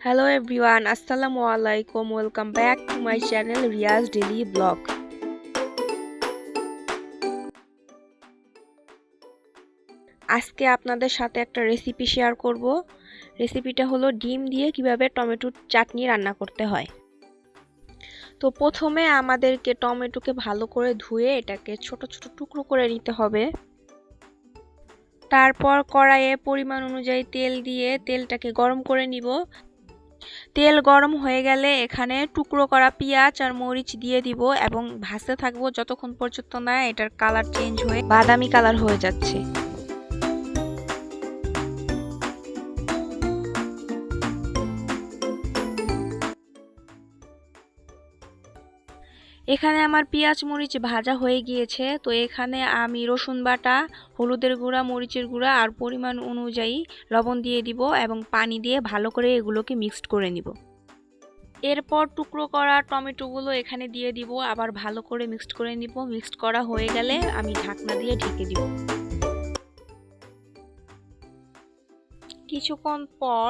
Hello everyone, Assalamu alaikum. Welcome back to my channel Riya's Daily Vlog. আজকে আপনাদের সাথে একটা রেসিপি শেয়ার করব। রেসিপিটা হলো ডিম দিয়ে কিভাবে টমেটোর চাটনি রান্না করতে হয়। তো প্রথমে আমাদেরকে টমেটোকে ভালো করে ধুয়ে এটাকে ছোট ছোট টুকরো করে নিতে হবে। তারপর কড়াইয়ে পরিমাণ অনুযায়ী তেল দিয়ে তেলটাকে গরম করে নিব। তেল গরম হয়ে গেলে এখানে টুকরো করা পেঁয়াজ আর মরিচ দিয়ে দিব এবং ভাজতে থাকবো যতক্ষণ পর্যন্ত না এটার কালার চেঞ্জ হয়ে বাদামি কালার হয়ে যাচ্ছে। এখানে আমার পেঁয়াজ মরিচ ভাজা হয়ে গিয়েছে। তো এখানে আমি রসুন বাটা, হলুদের গুঁড়া, মরিচের গুঁড়া আর পরিমাণ অনুযায়ী লবণ দিয়ে দিব এবং পানি দিয়ে ভালো করে এগুলোকে মিক্সড করে নিব। এরপর টুকরো করা টমেটোগুলো এখানে দিয়ে দিব, আবার ভালো করে মিক্সড করে নিব। মিক্সড করা হয়ে গেলে আমি ঢাকনা দিয়ে ঢেকে দিব। কিছুক্ষণ পর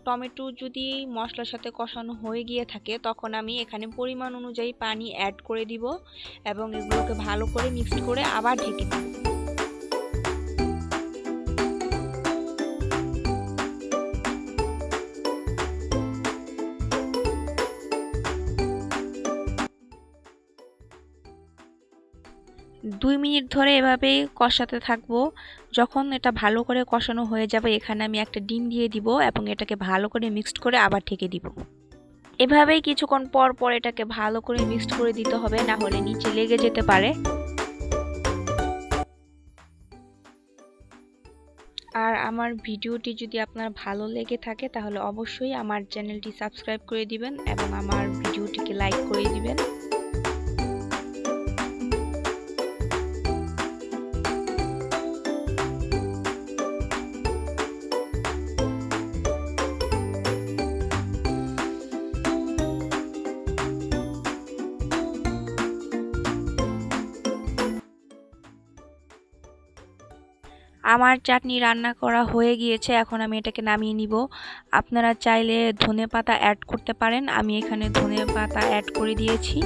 টমেটো যদি মশলার সাথে কষানো হয়ে গিয়ে থাকে তখন আমি এখানে পরিমাণ অনুযায়ী পানি অ্যাড করে দিব এবং এগুলোকে ভালো করে মিক্সড করে আবার ঢেকে দিব। 2 মিনিট ধরে এভাবে কষাতে থাকবো। যখন এটা ভালো করে কষানো হয়ে যাবে এখানে আমি একটা ডিম দিয়ে দিব এবং এটাকে ভালো করে মিক্সড করে আবার ঢেকে দিব। এভাবেই কিছুক্ষণ পর পর এটাকে ভালো করে মিক্সড করে দিতে হবে, না হলে নিচে লেগে যেতে পারে। আর আমার ভিডিওটি যদি আপনার ভালো লেগে থাকে তাহলে অবশ্যই আমার চ্যানেলটি সাবস্ক্রাইব করে দিবেন এবং আমার ভিডিওটিকে লাইক করে দিবেন। আমার চাটনি রান্না করা হয়ে গিয়েছে, এখন আমি এটাকে নামিয়ে নিব। আপনারা চাইলে ধনেপাতা অ্যাড করতে পারেন, আমি এখানে ধনেপাতা অ্যাড করে দিয়েছি।